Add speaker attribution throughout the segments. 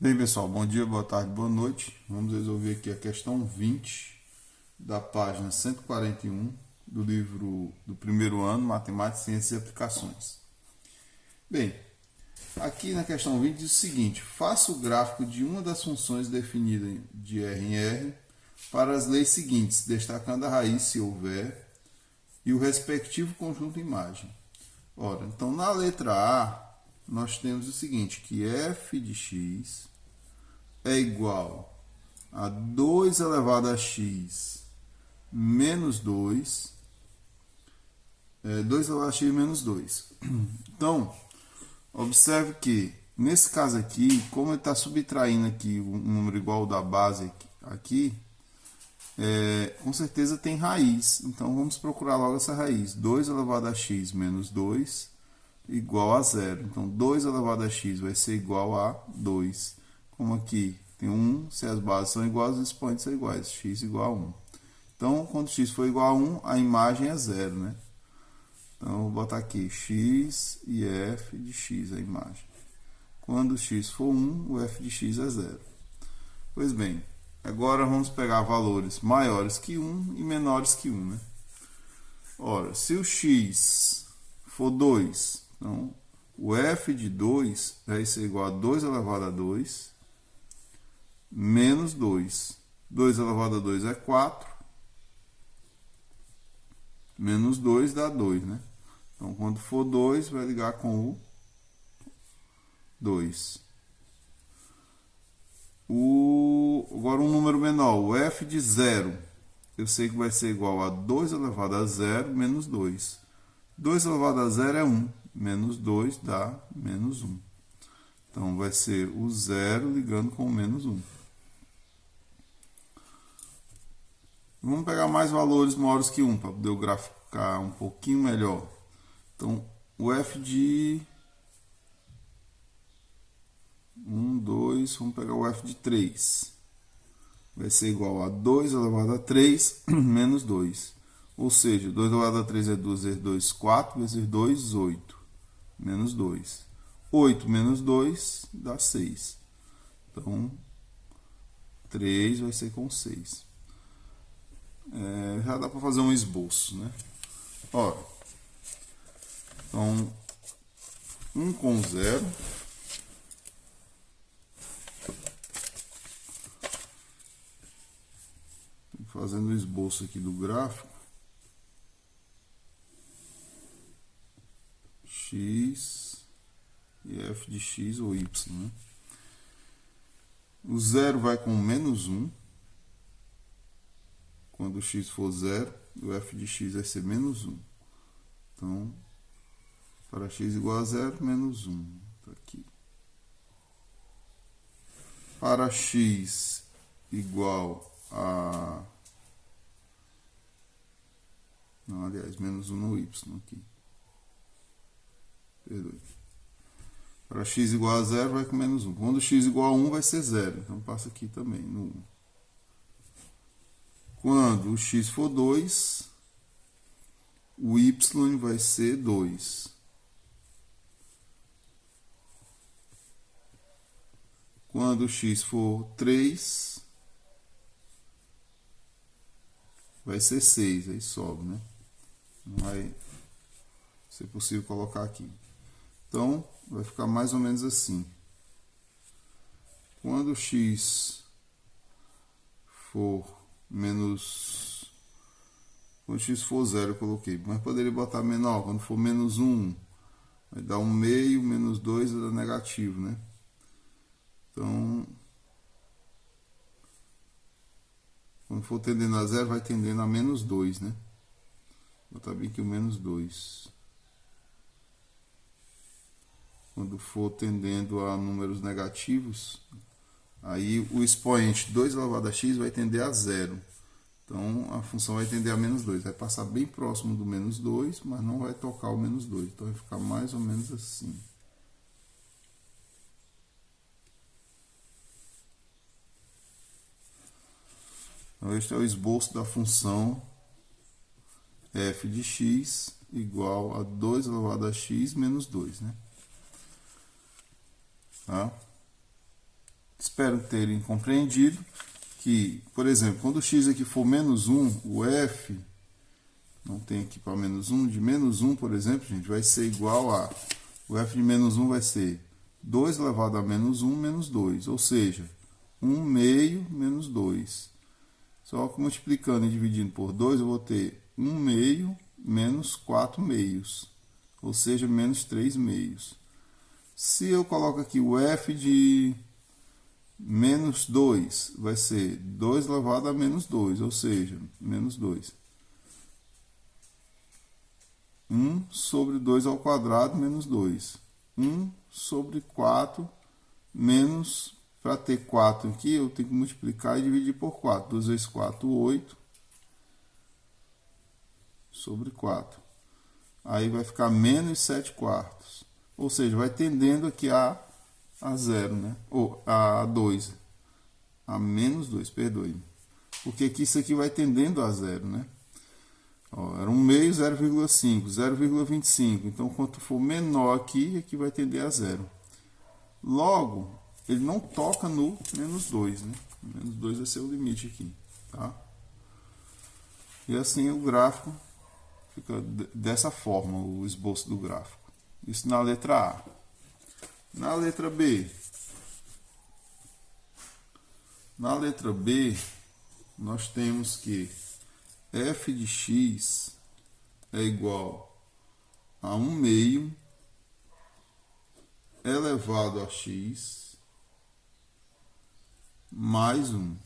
Speaker 1: Bem, pessoal, bom dia, boa tarde, boa noite. Vamos resolver aqui a questão 20 da página 141 do livro do primeiro ano, Matemática, Ciências e Aplicações. Bem, aqui na questão 20 diz o seguinte: faça o gráfico de uma das funções definidas de R em R para as leis seguintes, destacando a raiz, se houver, e o respectivo conjunto imagem. Ora, então na letra A, nós temos o seguinte, que f de x é igual a 2 elevado a x menos 2, 2 elevado a x menos 2. Então, observe que, nesse caso aqui, como ele está subtraindo aqui um número igual ao da base aqui, com certeza tem raiz. Então, vamos procurar logo essa raiz. 2 elevado a x menos 2 igual a 0. Então, 2 elevado a x vai ser igual a 2. Como aqui tem 1, se as bases são iguais, os expoentes são iguais. X igual a 1. Então, quando x for igual a 1, a imagem é 0, né? Então, eu vou botar aqui x e f de x, a imagem. Quando x for 1, o f de x é 0. Pois bem, agora vamos pegar valores maiores que 1 e menores que 1, né? Ora, se o x for 2, então o f de 2 vai ser igual a 2 elevado a 2 menos 2. 2 elevado a 2 é 4. Menos 2 dá 2, né? Então, quando for 2, vai ligar com o 2. Agora um número menor, o f de 0. Eu sei que vai ser igual a 2 elevado a 0 menos 2. 2 elevado a 0 é 1. Menos 2 dá menos 1. Então, vai ser o 0 ligando com o menos 1. Vamos pegar mais valores maiores que 1 para poder o gráfico ficar um pouquinho melhor. Então, o f de 1, 2, vamos pegar o f de 3. Vai ser igual a 2 elevado a 3 menos 2. Ou seja, 2 elevado a 3 é 2 vezes 2, 4 vezes 2, 8. Menos 2. 8 menos 2 dá 6. Então, 3 vai ser com 6. Já dá para fazer um esboço, né? Ó, então, 1 com 0. Fazendo o esboço aqui do gráfico. X e f de x ou y, né? O 0 vai com menos 1. Quando o x for 0, o f de x vai ser menos 1. Então, para x igual a 0, menos 1. Tá aqui. Para x igual a... Não, aliás, menos 1 no y aqui. Perdoe. Para x igual a 0, vai com menos 1. Quando x igual a 1, vai ser 0. Então, passa aqui também, no 1. Quando o x for 2, o y vai ser 2. Quando o x for 3, vai ser 6. Aí sobe, né? Não vai ser possível colocar aqui. Então, vai ficar mais ou menos assim. Quando o x for menos... Quando x for 0, eu coloquei. Mas poderia botar menor. Quando for menos 1, vai dar 1 meio, menos 2 dá negativo, né? Então, quando for tendendo a 0, vai tendendo a menos 2, né? Vou botar bem aqui o menos 2. Quando for tendendo a números negativos, aí o expoente 2 elevado a x vai tender a 0. Então, a função vai tender a menos 2. Vai passar bem próximo do menos 2, mas não vai tocar o menos 2. Então, vai ficar mais ou menos assim. Então, este é o esboço da função f de x igual a 2 elevado a x menos 2, né? Tá? Espero terem compreendido que, por exemplo, quando o x aqui for menos 1, o f, não tem aqui para menos 1, de menos 1, por exemplo, gente, vai ser igual a, o f de menos 1 vai ser 2 elevado a menos 1 menos 2, ou seja, 1 meio menos 2. Só que multiplicando e dividindo por 2, eu vou ter 1 meio menos 4 meios, ou seja, menos 3 meios. Se eu coloco aqui o f de menos 2, vai ser 2 elevado a menos 2, ou seja, menos 2. 1 sobre 2 ao quadrado menos 2. 1 sobre 4 menos, para ter 4 aqui, eu tenho que multiplicar e dividir por 4. 2 vezes 4, 8 sobre 4. Aí vai ficar menos 7 quartos. Ou seja, vai tendendo aqui a 0, né? Ou a 2. A menos 2, perdoe. Porque aqui isso aqui vai tendendo a 0, né? Ó, era 1 meio, 0,5, 0,25. Então, quanto for menor aqui, aqui vai tender a 0. Logo, ele não toca no menos 2, né? Menos 2 vai ser o limite aqui, tá? E assim o gráfico fica dessa forma, o esboço do gráfico. Isso na letra A. Na letra B. Na letra B, nós temos que f de x é igual a 1 meio elevado a x mais 1.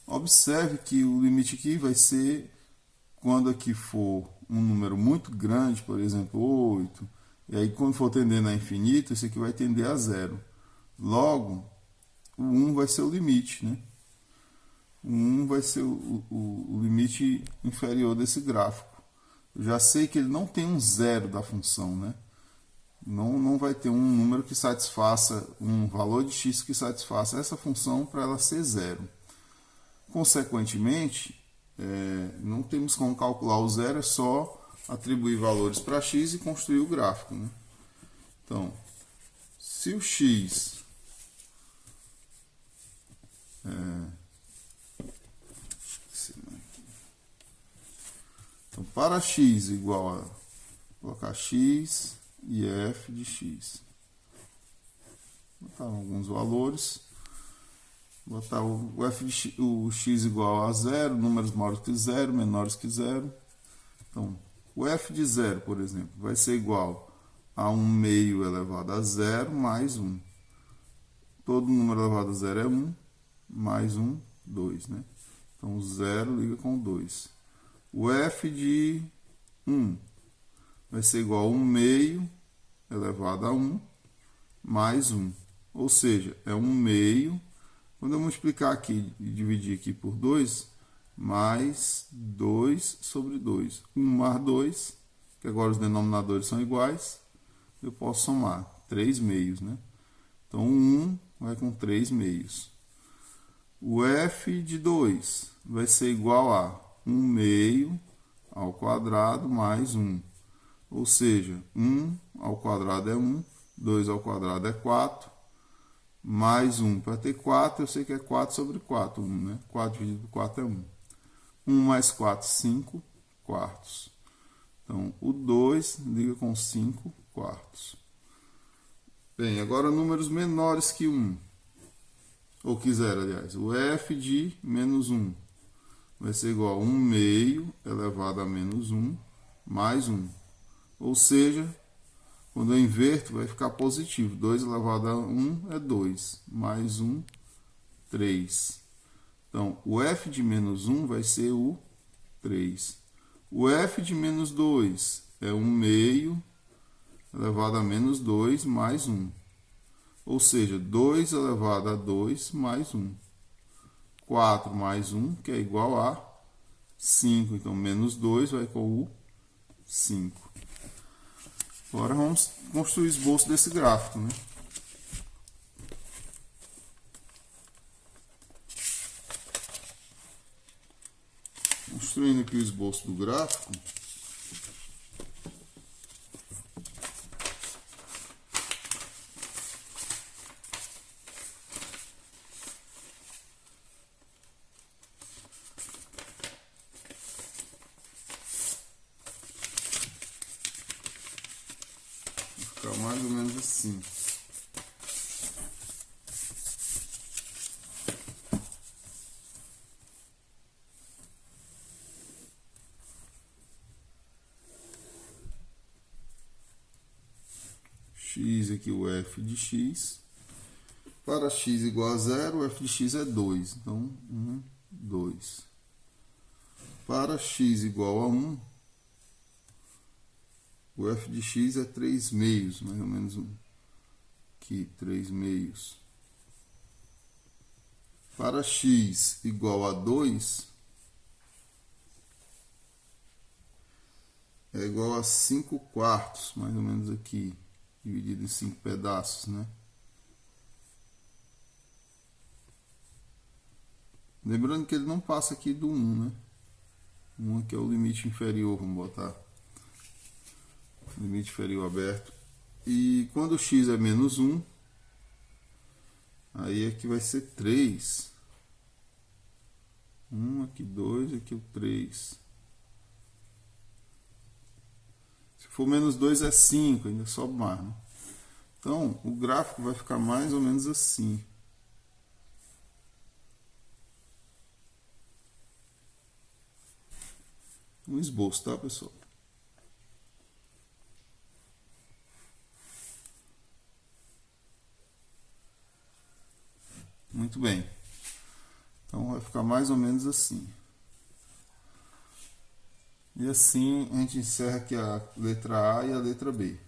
Speaker 1: Observe que o limite aqui vai ser quando aqui for um número muito grande, por exemplo, 8, e aí quando for tendendo a infinito, esse aqui vai tender a 0. Logo, o 1 vai ser o limite, né? O 1 vai ser o limite inferior desse gráfico. Eu já sei que ele não tem um zero da função, né? Não vai ter um número que satisfaça, um valor de x que satisfaça essa função para ela ser zero. Consequentemente, não temos como calcular o zero, é só atribuir valores para x e construir o gráfico, né? Então, se o x então, para x igual a colocar x e f de x. Vou botar alguns valores. Botar o f de x, o x igual a 0, números maiores que 0, menores que 0. Então, o f de 0, por exemplo, vai ser igual a 1 meio elevado a 0 mais 1. Todo número elevado a 0 é 1, mais 1, 2, né? Então, 0 liga com 2. O f de 1 vai ser igual a 1 meio elevado a 1 mais 1. Ou seja, é 1 meio. Quando eu multiplicar aqui e dividir aqui por 2, mais 2 sobre 2. 1 mais 2, que agora os denominadores são iguais, eu posso somar 3 meios, né? Então, 1 vai com 3 meios. O f de 2 vai ser igual a 1 meio ao quadrado mais 1. Ou seja, 1 ao quadrado é 1, 2 ao quadrado é 4, mais 1. Para ter 4, eu sei que é 4 sobre 4, 1, né? 4 dividido por 4 é 1. 1 mais 4, 5 quartos. Então, o 2 liga com 5 quartos. Bem, agora números menores que 1. Ou que 0, aliás. O f de menos 1 vai ser igual a 1 meio elevado a menos 1 mais 1. Ou seja, quando eu inverto, vai ficar positivo. 2 elevado a 1 é 2. Mais 1, 3. Então, o f de menos 1 vai ser o 3. O f de menos 2 é 1 meio elevado a menos 2 mais 1. Ou seja, 2 elevado a 2 mais 1. 4 mais 1, que é igual a 5. Então, menos 2 vai com o 5. Agora vamos construir o esboço desse gráfico, né? Construindo aqui o esboço do gráfico. mais ou menos assim. X aqui, o f de x. Para x igual a 0, o f de x é 2. Então, 1, 2. Para x igual a 1, o f de x é 3 meios, mais ou menos aqui, 3 meios. Para x igual a 2, é igual a 5 quartos, mais ou menos aqui, dividido em 5 pedaços, né? Lembrando que ele não passa aqui do 1, né? 1 aqui é o limite inferior, vamos botar. Limite inferior aberto. E quando x é menos 1, aí aqui vai ser 3. 1, aqui 2, aqui o 3. Se for menos 2 é 5, ainda sobe mais, né? Então, o gráfico vai ficar mais ou menos assim. Um esboço, tá, pessoal? Muito bem. Então, vai ficar mais ou menos assim. E assim a gente encerra aqui a letra A e a letra B.